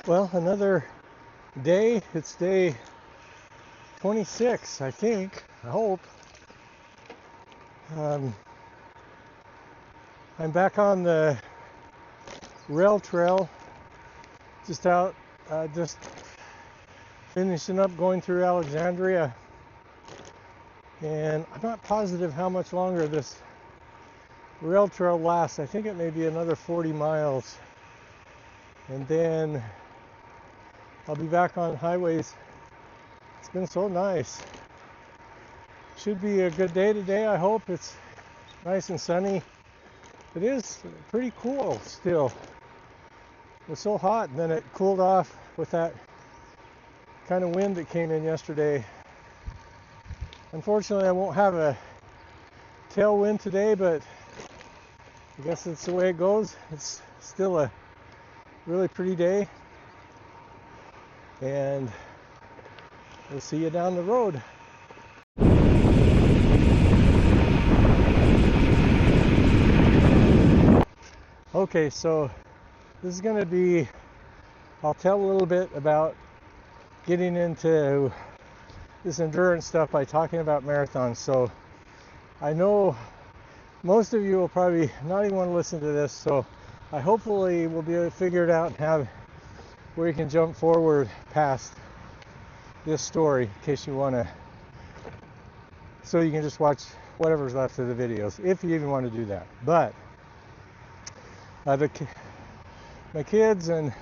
Well, another day. It's day 26, I think. I hope. Um, I'm back on the rail trail, just finishing up going through Alexandria. And I'm not positive how much longer this rail trail lasts. I think it may be another 40 miles. And then I'll be back on highways. It's been so nice. Should be a good day today, I hope. It's nice and sunny. It is pretty cool still. It was so hot, and then it cooled off with that kind of wind that came in yesterday. Unfortunately, I won't have a tailwind today, but I guess that's the way it goes. It's still a really pretty day, and we'll see you down the road. Okay, so this is going to be, I'll tell a little bit about getting into this endurance stuff by talking about marathons. So I know most of you will probably not even want to listen to this, so I hopefully will be able to figure it out and have where you can jump forward past this story in case you want to, so you can just watch whatever's left of the videos, if you even want to do that. But my kids and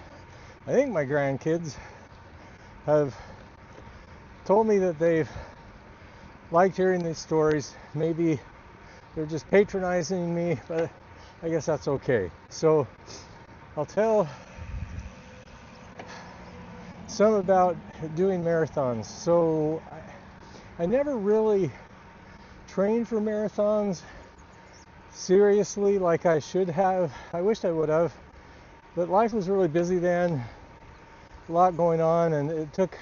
I think my grandkids have told me that they've liked hearing these stories. Maybe they're just patronizing me, but I guess that's okay. So I'll tell some about doing marathons. So I never really trained for marathons seriously like I should have. I wished I would have, but life was really busy then, a lot going on, and it took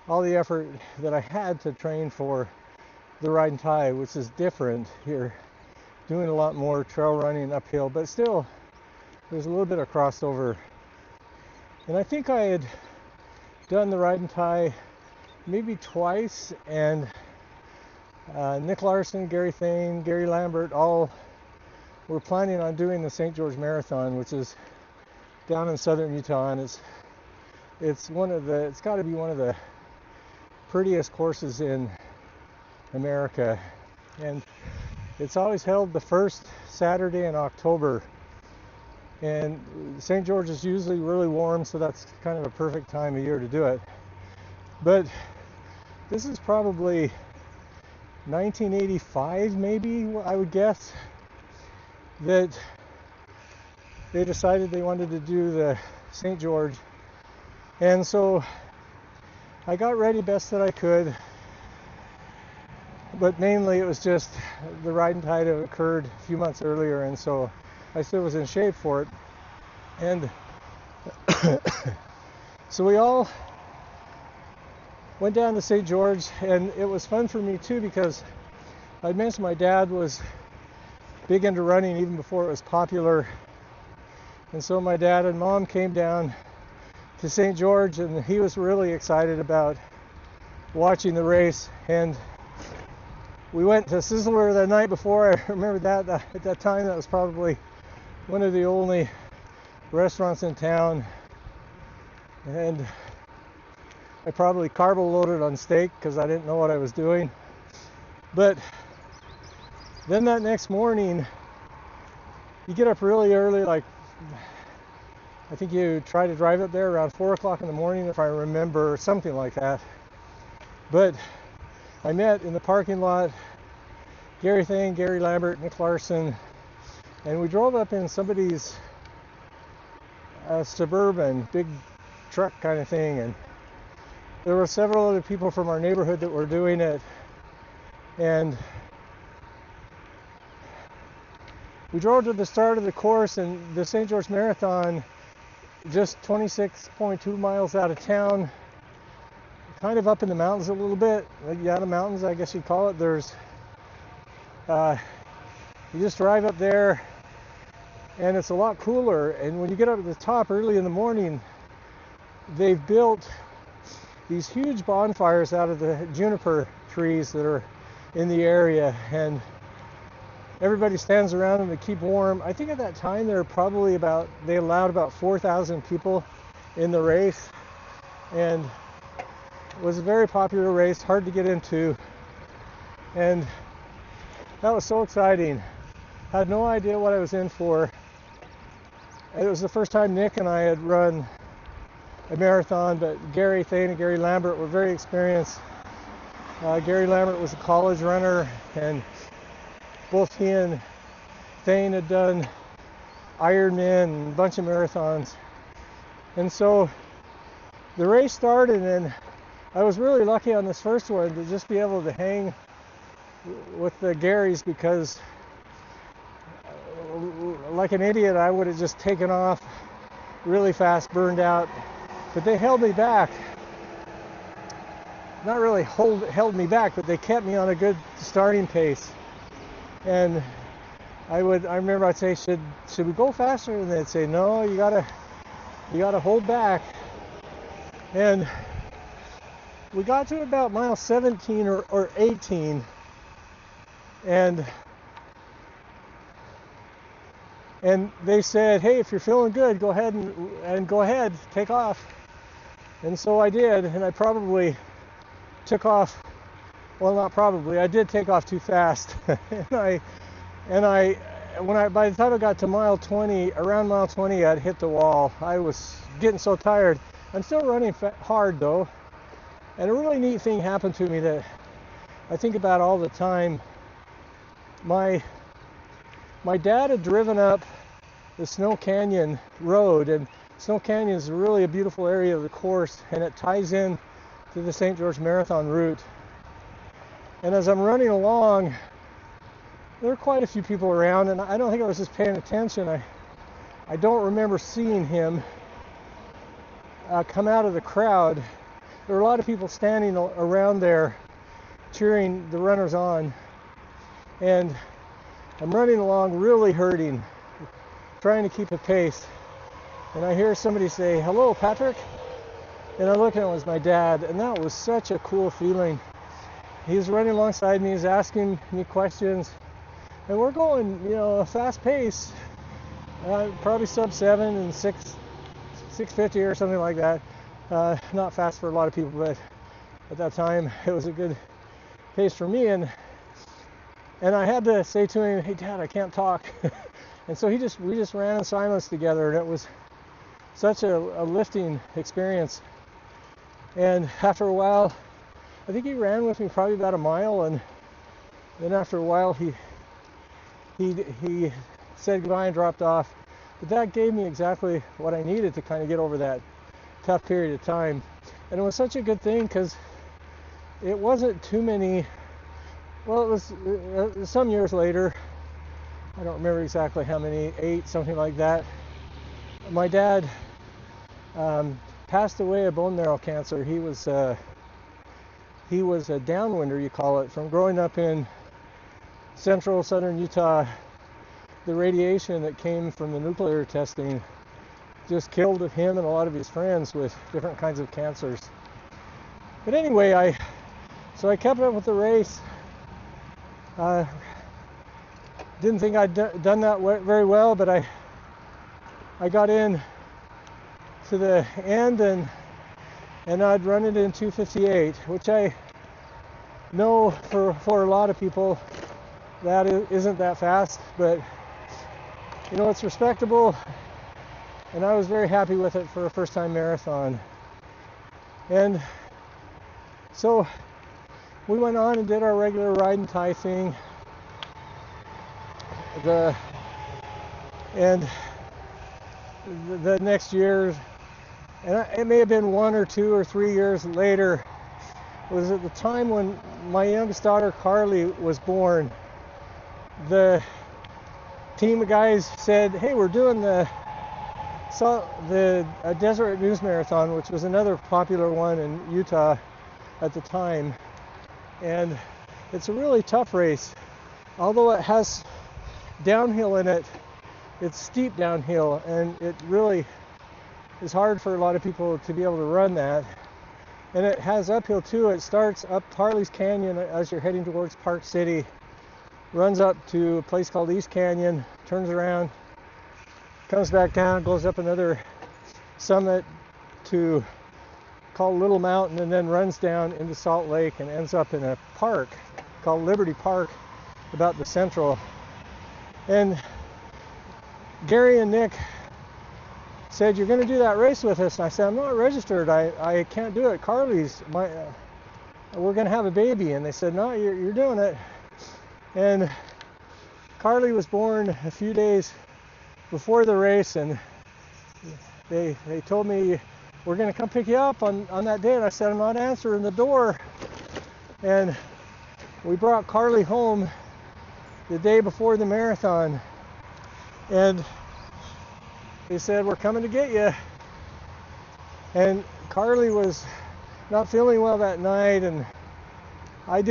all the effort that I had to train for the ride and tie, which is different here, doing a lot more trail running uphill, but still there's a little bit of crossover. And I think I had done the ride and tie maybe twice, and Nick Larson, Gary Thane, Gary Lambert, all were planning on doing the St. George Marathon, which is down in southern Utah, and it's got to be one of the prettiest courses in America, and it's always held the first Saturday in October, and St. George is usually really warm, so that's kind of a perfect time of year to do it. But this is probably 1985, maybe, I would guess, that they decided they wanted to do the St. George. And so I got ready best that I could, but mainly it was just the ride and tie had occurred a few months earlier, and so I still was in shape for it. And so we all went down to St. George, and it was fun for me too, because I mentioned my dad was big into running even before it was popular, and so my dad and mom came down to St. George, and he was really excited about watching the race. And we went to Sizzler the night before. I remember that at that time that was probably one of the only restaurants in town, and I probably carbo loaded on steak because I didn't know what I was doing. But then that next morning, you get up really early, like I think you try to drive up there around 4 o'clock in the morning, if I remember, something like that. But I met in the parking lot Gary Thane, Gary Lambert, Nick Larson, and we drove up in somebody's Suburban, big truck kind of thing, and there were several other people from our neighborhood that were doing it, and we drove to the start of the course, and the St. George Marathon, just 26.2 miles out of town, kind of up in the mountains a little bit. Yeah, the mountains, I guess you'd call it. There's, you just drive up there, and it's a lot cooler. And when you get up at the top early in the morning, they've built these huge bonfires out of the juniper trees that are in the area, and everybody stands around them to keep warm. I think at that time they allowed about 4,000 people in the race, and it was a very popular race, hard to get into, and that was so exciting. Had no idea what I was in for. It was the first time Nick and I had run a marathon, but Gary Thane and Gary Lambert were very experienced. Gary Lambert was a college runner, and both he and Thane had done Ironman and a bunch of marathons. And so the race started, and I was really lucky on this first one to just be able to hang with the Garys, because like an idiot I would have just taken off really fast, burned out, but they held me back. Not really held me back, but they kept me on a good starting pace. And I remember I'd say, should we go faster? And they'd say, no, you gotta hold back. And we got to about mile 17 or 18, and they said, hey, if you're feeling good, go ahead and go ahead, take off. And so I did, and I probably took off, well, not probably, I did take off too fast. By the time I got to around mile 20, I'd hit the wall. I was getting so tired. I'm still running hard though. And a really neat thing happened to me that I think about all the time. My dad had driven up the Snow Canyon road, and Snow Canyon is really a beautiful area of the course, and it ties in to the St. George Marathon route. And as I'm running along, there were quite a few people around, and I don't think I was just paying attention. I don't remember seeing him come out of the crowd. There were a lot of people standing around there cheering the runners on, and I'm running along really hurting, trying to keep a pace, and I hear somebody say, hello, Patrick. And I look, and it was my dad, and that was such a cool feeling. He was running alongside me, he's asking me questions, and we're going, a fast pace, probably sub 7 and 650 or something like that. Not fast for a lot of people, but at that time it was a good pace for me. And I had to say to him, hey, Dad, I can't talk. And so we just ran in silence together, and it was such a lifting experience. And after a while, I think he ran with me probably about a mile, and then after a while he said goodbye and dropped off. But that gave me exactly what I needed to kind of get over that tough period of time. And it was such a good thing, because it wasn't too many, well, it was some years later, I don't remember exactly how many, 8, something like that. My dad passed away of bone marrow cancer. He was a downwinder, you call it, from growing up in southern Utah. The radiation that came from the nuclear testing just killed him and a lot of his friends with different kinds of cancers. But anyway, I kept up with the race. Didn't think I'd done that very well, but I got in to the end, and I'd run it in 2:58, which I know for a lot of people that isn't that fast, but it's respectable, and I was very happy with it for a first-time marathon. And so we went on and did our regular ride and tie thing. The next year, and it may have been 1 or 2 or 3 years later, was at the time when my youngest daughter Carly was born. The team of guys said, hey, we're doing the Deseret News Marathon, which was another popular one in Utah at the time. And it's a really tough race. Although it has downhill in it, it's steep downhill, and it's hard for a lot of people to be able to run that. And it has uphill too. It starts up Harley's Canyon as you're heading towards Park City, runs up to a place called East Canyon, turns around, comes back down, goes up another summit to called Little Mountain, and then runs down into Salt Lake and ends up in a park called Liberty Park, about the central. And Gary and Nick said, "You're going to do that race with us?" And I said, "I'm not registered. I can't do it. Carly's we're going to have a baby." And they said, "No, you're doing it." And Carly was born a few days before the race, and they told me, "We're going to come pick you up on that day." And I said, "I'm not answering the door." And we brought Carly home the day before the marathon, and they said, "We're coming to get you." And Carly was not feeling well that night, and I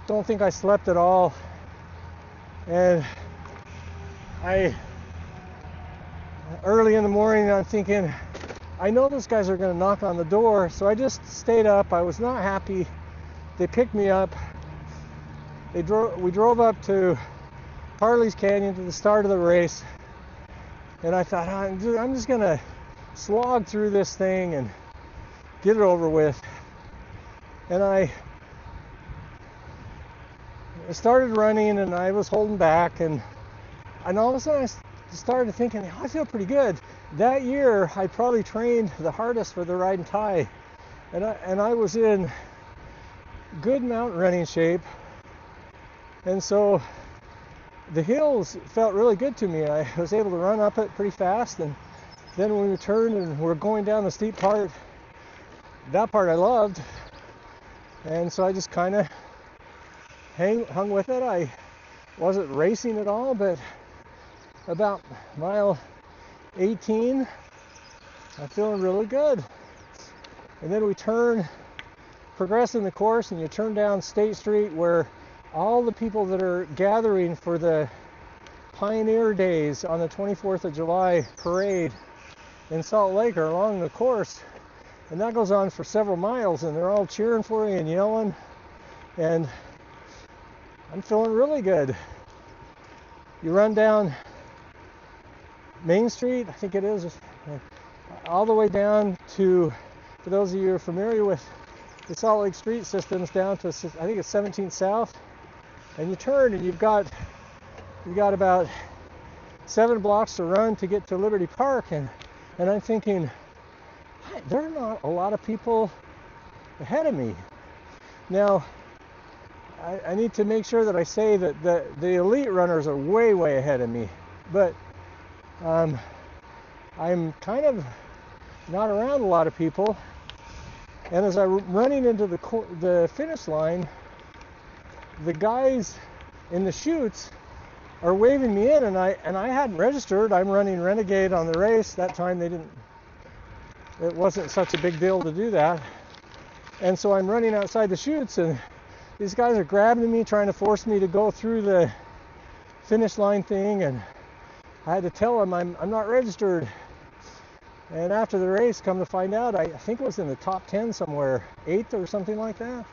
don't think I slept at all. And early in the morning, I'm thinking, I know those guys are going to knock on the door, so I just stayed up. I was not happy. They picked me up. We drove up to Harley's Canyon to the start of the race, and I thought, I'm just going to slog through this thing and get it over with. And I started running, and I was holding back, and all of a sudden I started thinking, I feel pretty good. That year I probably trained the hardest for the ride and tie, and I was in good mountain running shape, and so the hills felt really good to me. I was able to run up it pretty fast, and then when we turned and we're going down the steep part, that part I loved, and so I just kind of hung with it. I wasn't racing at all, but about mile 18, I'm feeling really good. And then we progressing the course, and you turn down State Street, where all the people that are gathering for the Pioneer Days on the 24th of July parade in Salt Lake are along the course, and that goes on for several miles, and they're all cheering for you and yelling, and I'm feeling really good. You run down Main Street, I think it is, all the way down to, for those of you who are familiar with the Salt Lake street systems, down to, I think it's 17th South, and you turn, and you've got about 7 blocks to run to get to Liberty Park, and I'm thinking, there are not a lot of people ahead of me. Now, I need to make sure that I say that the elite runners are way, way ahead of me, but I'm kind of not around a lot of people, and as I'm running into the finish line, the guys in the chutes are waving me in, and I hadn't registered. I'm running Renegade on the race. That time it wasn't such a big deal to do that, and so I'm running outside the chutes, and these guys are grabbing me, trying to force me to go through the finish line thing, and I had to tell them I'm not registered. And after the race, come to find out, I think it was in the top 10 somewhere, 8th or something like that.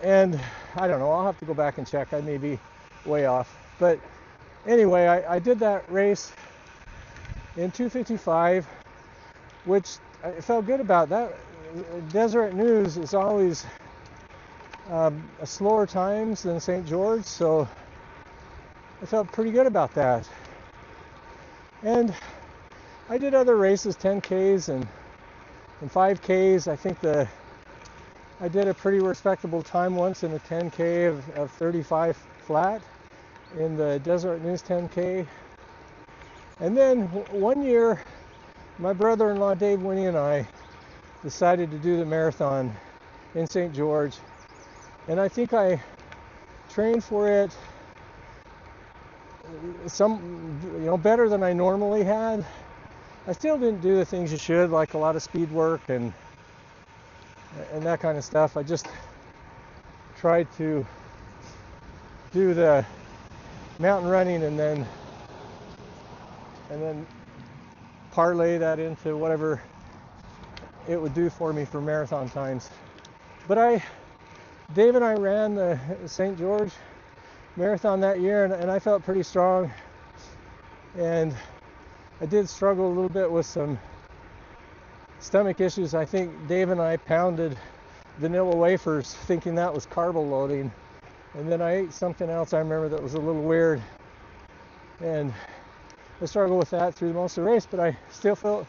And I don't know, I'll have to go back and check. I may be way off. But anyway, I did that race in 2:55, which I felt good about. That Deseret News is always a slower times than St. George, so I felt pretty good about that. And I did other races, 10Ks and 5Ks. I think I did a pretty respectable time once in a 10K of 35 flat in the Deseret News 10K. And then one year, my brother-in-law Dave Winnie and I decided to do the marathon in St. George, and I think I trained for it better than I normally had. I still didn't do the things you should, like a lot of speed work and that kind of stuff. I just tried to do the mountain running and then parlay that into whatever it would do for me for marathon times. But Dave and I ran the St. George Marathon that year, and I felt pretty strong. And I did struggle a little bit with some stomach issues. I think Dave and I pounded vanilla wafers thinking that was carb loading. And then I ate something else I remember that was a little weird. And I struggled with that through most of the race, but I still felt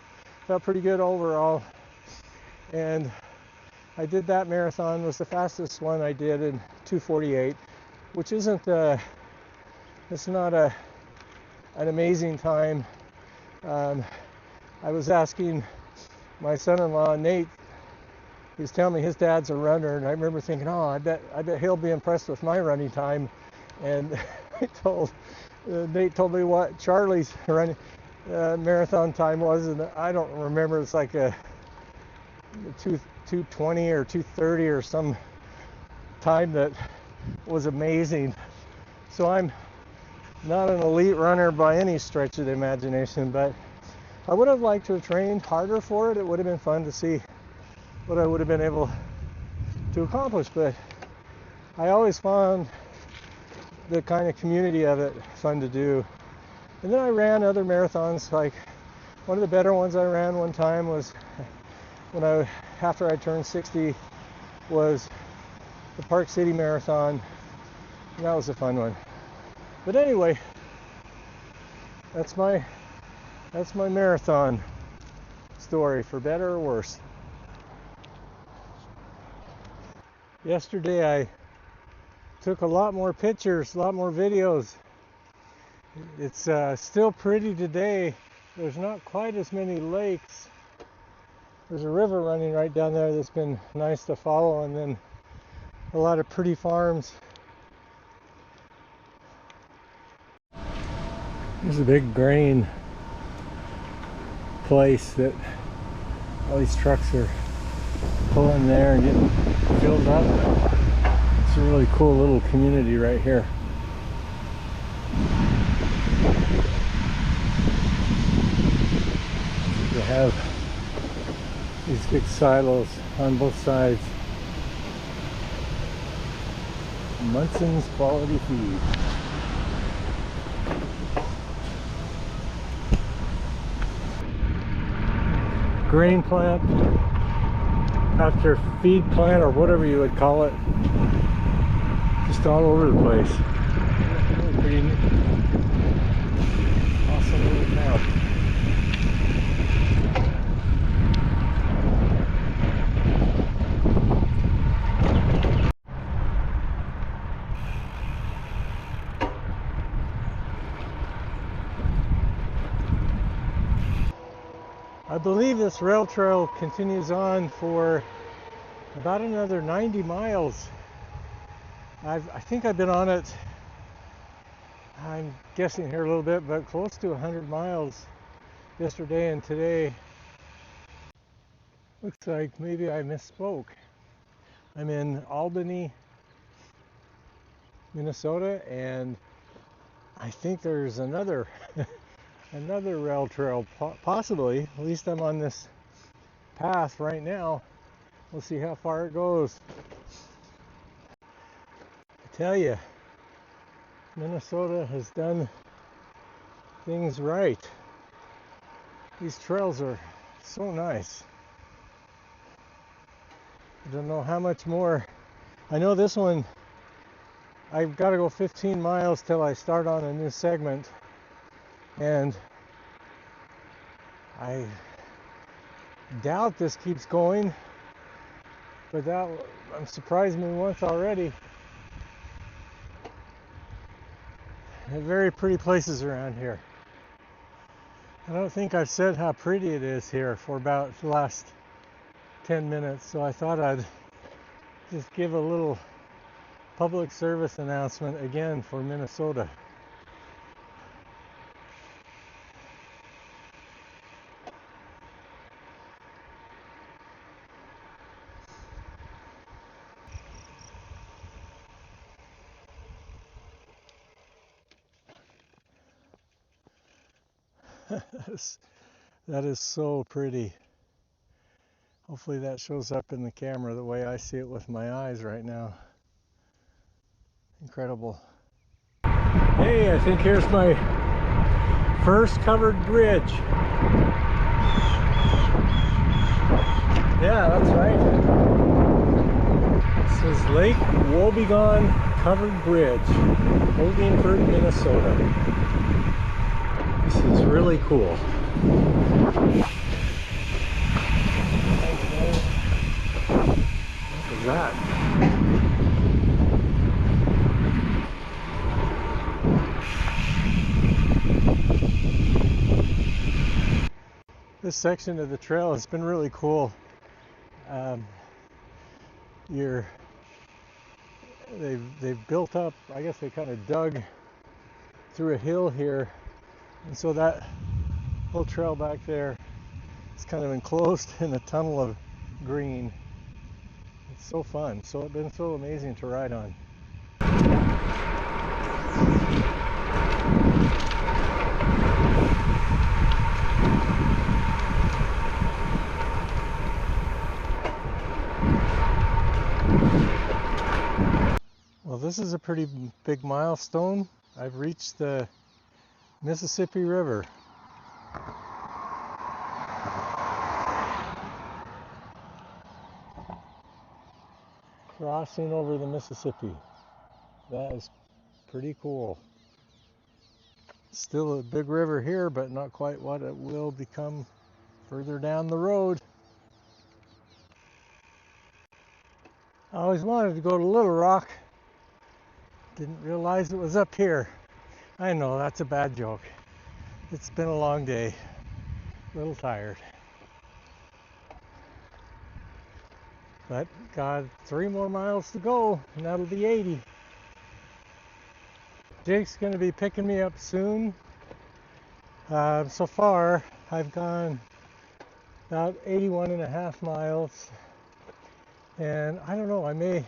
pretty good overall. And I did that marathon. It was the fastest one I did in 2:48, which isn't it's not an amazing time. I was asking my son-in-law Nate. He was telling me his dad's a runner, and I remember thinking, oh, I bet he'll be impressed with my running time. And Nate told me what Charlie's running marathon time was, and I don't remember. It's like a 2:20 or 2:30 or some time that was amazing. So I'm not an elite runner by any stretch of the imagination, but I would have liked to have trained harder for it. It would have been fun to see what I would have been able to accomplish, but I always found the kind of community of it fun to do. And then I ran other marathons. Like one of the better ones I ran one time was after I turned 60, was the Park City Marathon, and that was a fun one. But anyway, that's my marathon story, for better or worse. Yesterday I took a lot more pictures, a lot more videos. It's still pretty today. There's not quite as many lakes. There's a river running right down there that's been nice to follow, and then a lot of pretty farms. There's a big grain place that all these trucks are pulling there and getting filled up. It's a really cool little community right here. They have these big silos on both sides. Munson's Quality Feed. Grain plant after feed plant, or whatever you would call it, just all over the place. Really pretty neat. Awesome little town. I believe this rail trail continues on for about another 90 miles. I think I've been on it, I'm guessing here a little bit, but close to 100 miles yesterday and today. Looks like maybe I misspoke. I'm in Albany, Minnesota, and I think there's another another rail trail, possibly. At least I'm on this path right now. We'll see how far it goes. I tell you, Minnesota has done things right. These trails are so nice. I don't know how much more. I know this one, I've got to go 15 miles till I start on a new segment, and I doubt this keeps going, but I'm surprised me once already. Very pretty places around here. I don't think I've said how pretty it is here for about the last 10 minutes, so I thought I'd just give a little public service announcement again for Minnesota. That is so pretty. Hopefully that shows up in the camera the way I see it with my eyes right now. Incredible. Hey, I think here's my first covered bridge. Yeah, that's right. This is Lake Wobegon Covered Bridge, Holdingford, Minnesota. This is really cool. What is that? This section of the trail has been really cool. They've built up, I guess they kind of dug through a hill here, and so that whole trail back there is kind of enclosed in a tunnel of green. It's so fun. It's been so amazing to ride on. Well, this is a pretty big milestone. I've reached the Mississippi River. Crossing over the Mississippi. That is pretty cool. Still a big river here, but not quite what it will become further down the road. I always wanted to go to Little Rock. Didn't realize it was up here. I know, that's a bad joke. It's been a long day. A little tired. But got 3 more miles to go, and that'll be 80. Jake's going to be picking me up soon. So far, I've gone about 81.5 miles. And I don't know, I may,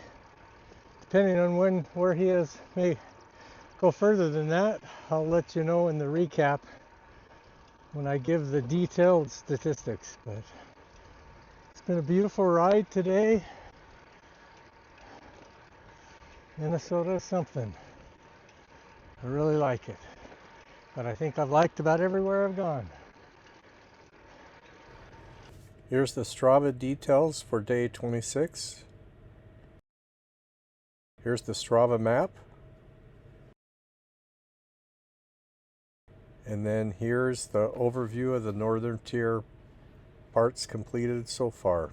depending on where he is, may go further than that. I'll let you know in the recap when I give the detailed statistics. But it's been a beautiful ride today. Minnesota is something. I really like it. But I think I've liked about everywhere I've gone. Here's the Strava details for day 26. Here's the Strava map. And then here's the overview of the northern tier parts completed so far.